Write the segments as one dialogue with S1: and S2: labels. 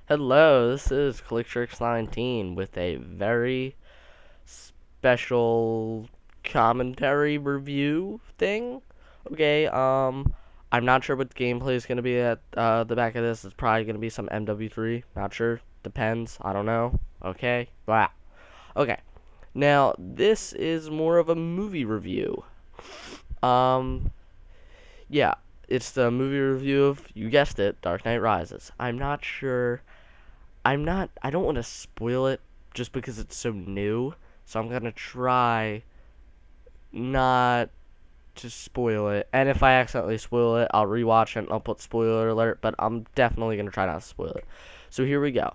S1: Hello, this is ClickTricks19 with a very special commentary review thing. Okay, I'm not sure what the gameplay is going to be at the back of this. It's probably going to be some MW3. Not sure. Depends. I don't know. Okay. Blah. Okay. Now, this is more of a movie review. Yeah, it's the movie review of, you guessed it, Dark Knight Rises. I don't want to spoil it just because it's so new, so I'm gonna try not to spoil it. And if I accidentally spoil it, I'll rewatch it and I'll put spoiler alert, but I'm definitely gonna try not to spoil it. So here we go.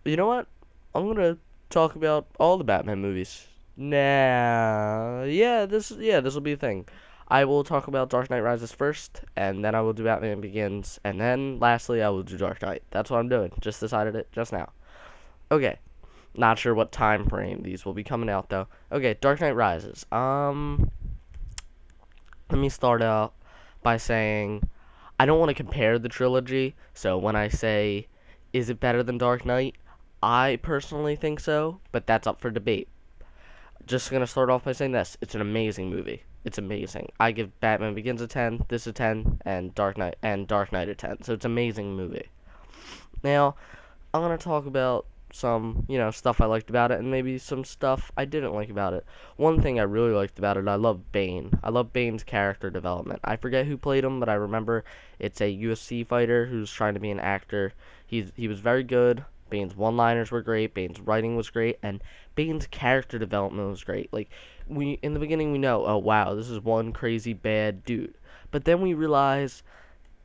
S1: You know what? I'm gonna talk about all the Batman movies. Nah, this will be a thing. I will talk about Dark Knight Rises first, and then I will do Batman Begins, and then lastly I will do Dark Knight. That's what I'm doing. Just decided it just now. Okay. Not sure what time frame these will be coming out though. Okay, Dark Knight Rises. Let me start out by saying I don't want to compare the trilogy, so when I say is it better than Dark Knight, I personally think so, but that's up for debate. Just gonna start off by saying this: it's an amazing movie. It's amazing. I give Batman Begins a 10, this a 10, and Dark Knight a 10. So it's an amazing movie. Now, I'm gonna talk about some, stuff I liked about it, and maybe some stuff I didn't like about it. One thing I really liked about it, I love Bane. I love Bane's character development. I forget who played him, but I remember it's a UFC fighter who's trying to be an actor. He was very good. Bane's one-liners were great, Bane's writing was great, and Bane's character development was great. Like, in the beginning we know, oh wow, this is one crazy bad dude. But then we realize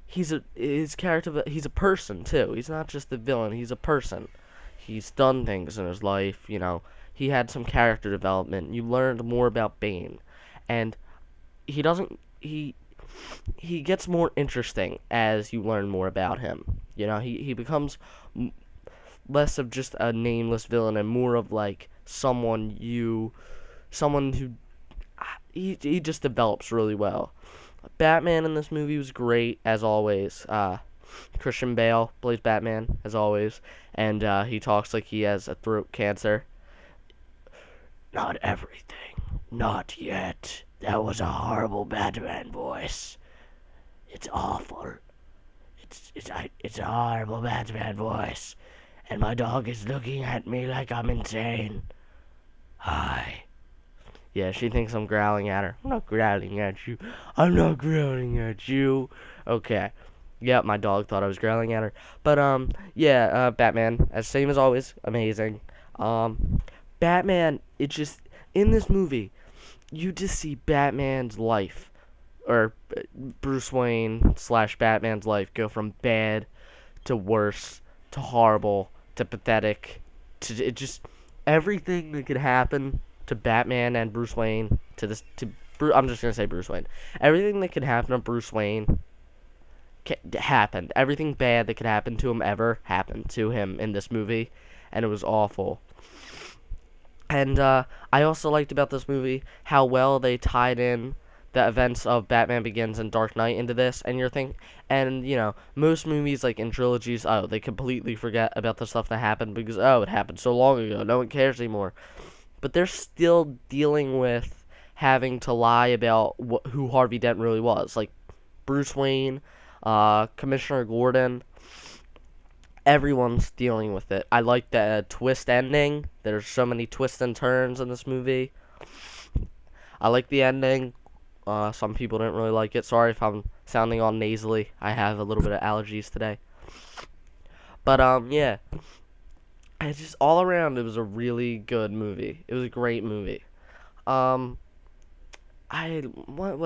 S1: he's a person too. He's not just a villain, he's a person. He's done things in his life, he had some character development. You learned more about Bane. And he gets more interesting as you learn more about him. He becomes less of just a nameless villain and more of like someone who he just develops really well. Batman in this movie was great as always. Christian Bale plays Batman as always, and he talks like he has a throat cancer. Not everything, not yet. That was a horrible Batman voice. It's awful. It's a horrible Batman voice. And my dog is looking at me like I'm insane. Hi. Yeah, she thinks I'm growling at her. I'm not growling at you. I'm not growling at you. Okay. Yep, my dog thought I was growling at her. But, Batman, as same as always, amazing. Batman, in this movie, you just see Batman's life, or Bruce Wayne / Batman's life go from bad to worse to horrible to pathetic to everything that could happen to Batman and Bruce Wayne I'm just gonna say Bruce Wayne. Everything that could happen to Bruce Wayne happened. Everything bad that could happen to him ever happened to him in this movie, and it was awful. And I also liked about this movie how well they tied in the events of Batman Begins and Dark Knight into this, and most movies, like in trilogies, they completely forget about the stuff that happened because, it happened so long ago, no one cares anymore. But they're still dealing with having to lie about who Harvey Dent really was. Like, Bruce Wayne, Commissioner Gordon, everyone's dealing with it. I like the twist ending. There's so many twists and turns in this movie. I like the ending. Some people didn't really like it. Sorry if I'm sounding all nasally. I have a little bit of allergies today. But, yeah. It's just all around, it was a really good movie. It was a great movie. What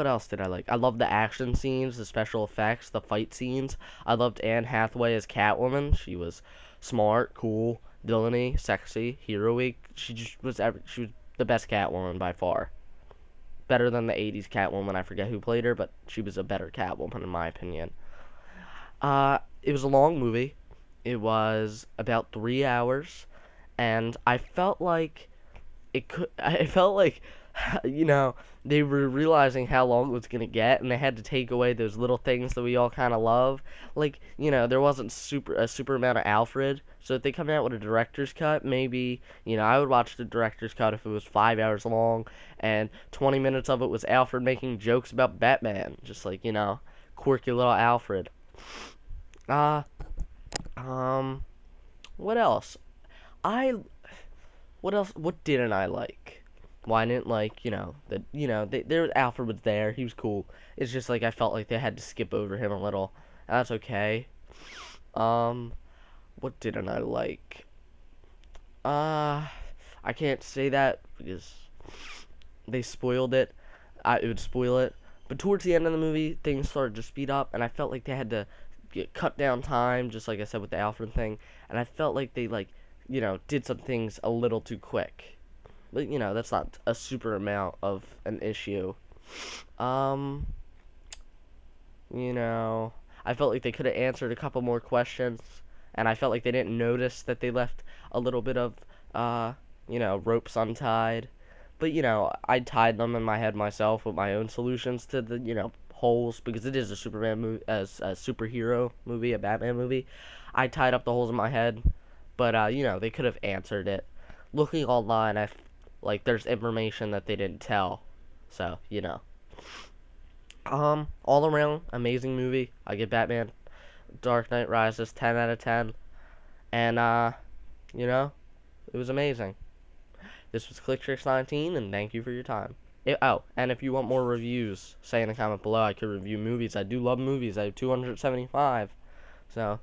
S1: else did I like? I loved the action scenes, the special effects, the fight scenes. I loved Anne Hathaway as Catwoman. She was smart, cool, villainy, sexy, hero-y. She was the best Catwoman by far. Better than the 80s Catwoman. I forget who played her, but she was a better Catwoman in my opinion. It was a long movie. It was about 3 hours, and I felt like you know, they were realizing how long it was gonna get, and they had to take away those little things that we all kind of love. Like, there wasn't a super amount of Alfred, so if they come out with a director's cut, maybe, I would watch the director's cut if it was 5 hours long, and 20 minutes of it was Alfred making jokes about Batman, just like, quirky little Alfred. Uh, what else? I, what else, what didn't I like? Well, I didn't like, that, Alfred was there, he was cool. It's just like I felt like they had to skip over him a little. That's okay. What didn't I like? I can't say that because they spoiled it. It would spoil it. But towards the end of the movie, things started to speed up, and I felt like they had to cut down time, just like I said with the Alfred thing. And I felt like they, did some things a little too quick. But, that's not a super amount of an issue. I felt like they could have answered a couple more questions, and I felt like they didn't notice that they left a little bit of, ropes untied. But, I tied them in my head myself with my own solutions to the, holes, because it is a Superman movie, as a superhero movie, a Batman movie. I tied up the holes in my head, but, they could have answered it. Looking online, there's information that they didn't tell, so, all around, amazing movie. I give Batman Dark Knight Rises 10 out of 10, and, it was amazing. This was ClickTricks19, and thank you for your time. And if you want more reviews, say in the comment below. I could review movies. I do love movies. I have 275. So,